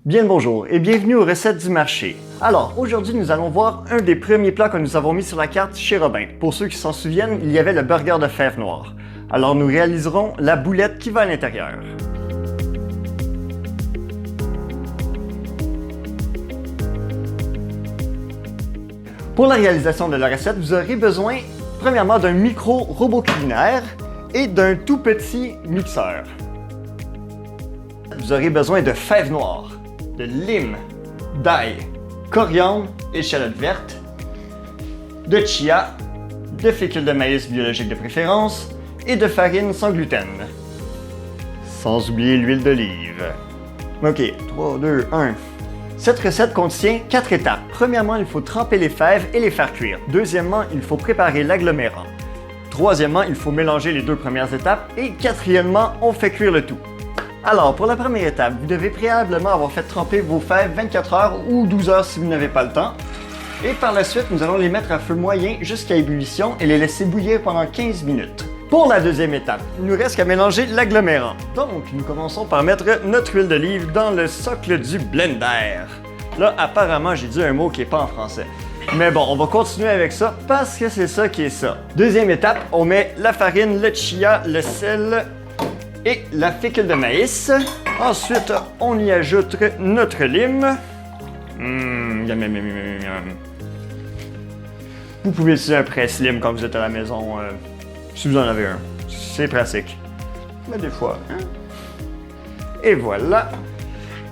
Bien le bonjour et bienvenue aux recettes du marché. Alors, aujourd'hui, nous allons voir un des premiers plats que nous avons mis sur la carte chez Robin. Pour ceux qui s'en souviennent, il y avait le burger de fèves noires. Alors, nous réaliserons la boulette qui va à l'intérieur. Pour la réalisation de la recette, vous aurez besoin, premièrement, d'un micro robot culinaire et d'un tout petit mixeur. Vous aurez besoin de fèves noires, de lime, d'ail, coriandre, échalote verte, de chia, de fécule de maïs biologique de préférence et de farine sans gluten. Sans oublier l'huile d'olive. Ok, 3, 2, 1. Cette recette contient 4 étapes. Premièrement, il faut tremper les fèves et les faire cuire. Deuxièmement, il faut préparer l'agglomérat. Troisièmement, il faut mélanger les deux premières étapes. Et quatrièmement, on fait cuire le tout. Alors, pour la première étape, vous devez préalablement avoir fait tremper vos fèves 24 heures ou 12 heures si vous n'avez pas le temps. Et par la suite, nous allons les mettre à feu moyen jusqu'à ébullition et les laisser bouillir pendant 15 minutes. Pour la deuxième étape, il nous reste qu'à mélanger l'agglomérat. Donc, nous commençons par mettre notre huile d'olive dans le socle du blender. Là, apparemment, j'ai dit un mot qui n'est pas en français. Mais bon, on va continuer avec ça parce que c'est ça qui est ça. Deuxième étape, on met la farine, le chia, le sel et la fécule de maïs. Ensuite, on y ajoute notre lime. Vous pouvez utiliser un presse-lime quand vous êtes à la maison, si vous en avez un. C'est pratique. Mais des fois, hein? Et voilà.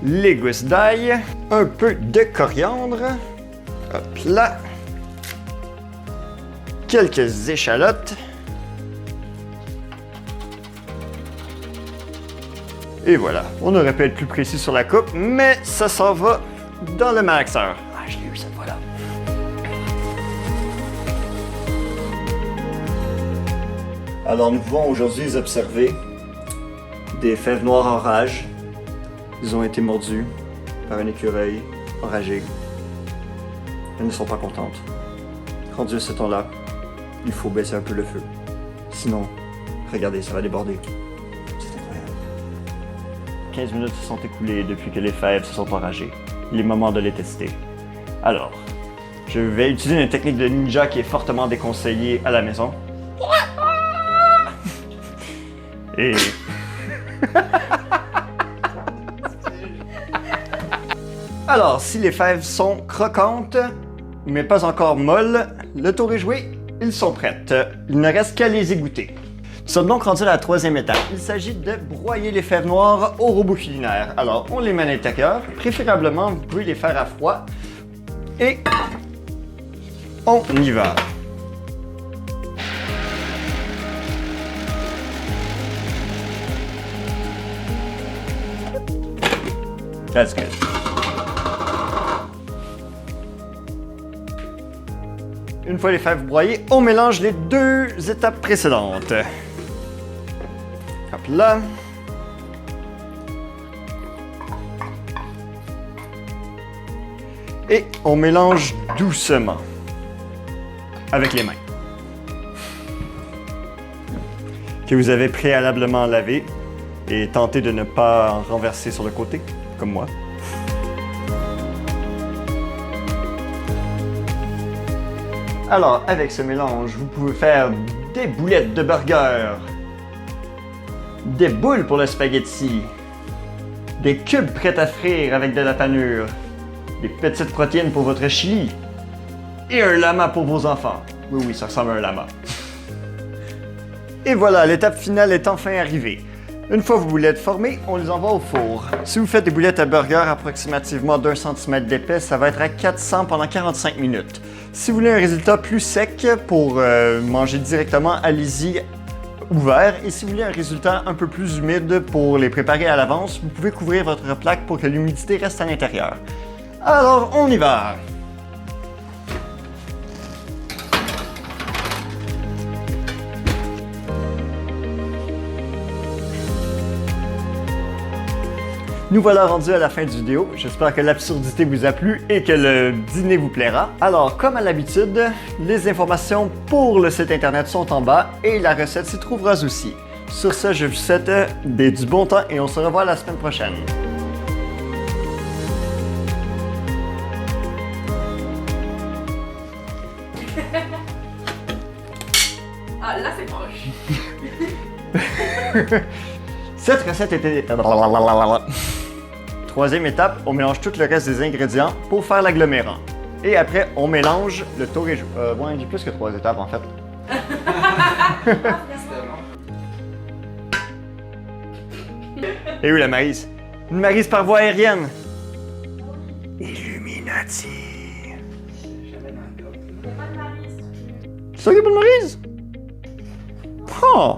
Les gousses d'ail. Un peu de coriandre. Hop là. Quelques échalotes. Et voilà, on aurait pu être plus précis sur la coupe, mais ça s'en va dans le malaxeur. Ah, je l'ai eu cette fois-là. Alors nous pouvons aujourd'hui observer des fèves noires en rage. Ils ont été mordus par un écureuil enragé. Elles ne sont pas contentes. Rendu à ce temps-là, il faut baisser un peu le feu. Sinon, regardez, ça va déborder. 15 minutes se sont écoulées depuis que les fèves se sont enragées. Il est moment de les tester. Alors, je vais utiliser une technique de ninja qui est fortement déconseillée à la maison. Et... Alors, si les fèves sont croquantes, mais pas encore molles, le tour est joué, ils sont prêtes. Il ne reste qu'à les égoutter. Nous sommes donc rendus à la troisième étape. Il s'agit de broyer les fèves noires au robot culinaire. Alors, on les met à l'intérieur. Préférablement, vous pouvez les faire à froid. Et on y va. That's good. Une fois les fèves broyées, on mélange les deux étapes précédentes. Hop là. Et on mélange doucement avec les mains que vous avez préalablement lavé et tentez de ne pas en renverser sur le côté, comme moi. Alors, avec ce mélange, vous pouvez faire des boulettes de burger, des boules pour le spaghetti, des cubes prêts à frire avec de la panure, des petites protéines pour votre chili et un lama pour vos enfants. Oui, oui, ça ressemble à un lama. Et voilà, l'étape finale est enfin arrivée. Une fois vos boulettes formées, on les envoie au four. Si vous faites des boulettes à burger approximativement d'1 cm d'épais, ça va être à 400 pendant 45 minutes. Si vous voulez un résultat plus sec pour manger directement, allez-y ouvert. Et si vous voulez un résultat un peu plus humide pour les préparer à l'avance, vous pouvez couvrir votre plaque pour que l'humidité reste à l'intérieur. Alors, on y va! Nous voilà rendus à la fin de la vidéo. J'espère que l'absurdité vous a plu et que le dîner vous plaira. Alors, comme à l'habitude, les informations pour le site internet sont en bas et la recette s'y trouvera aussi. Sur ce, je vous souhaite du bon temps et on se revoit la semaine prochaine. t'es proche. Cette recette était... Troisième étape, on mélange tout le reste des ingrédients pour faire l'agglomérat. Et après, on mélange le tour et... ouais, j'ai plus que 3 étapes en fait. Et où la Maryse? Une Maryse par voie aérienne. Illuminati. C'est ça qu'il n'y a pas de Maryse? Oh!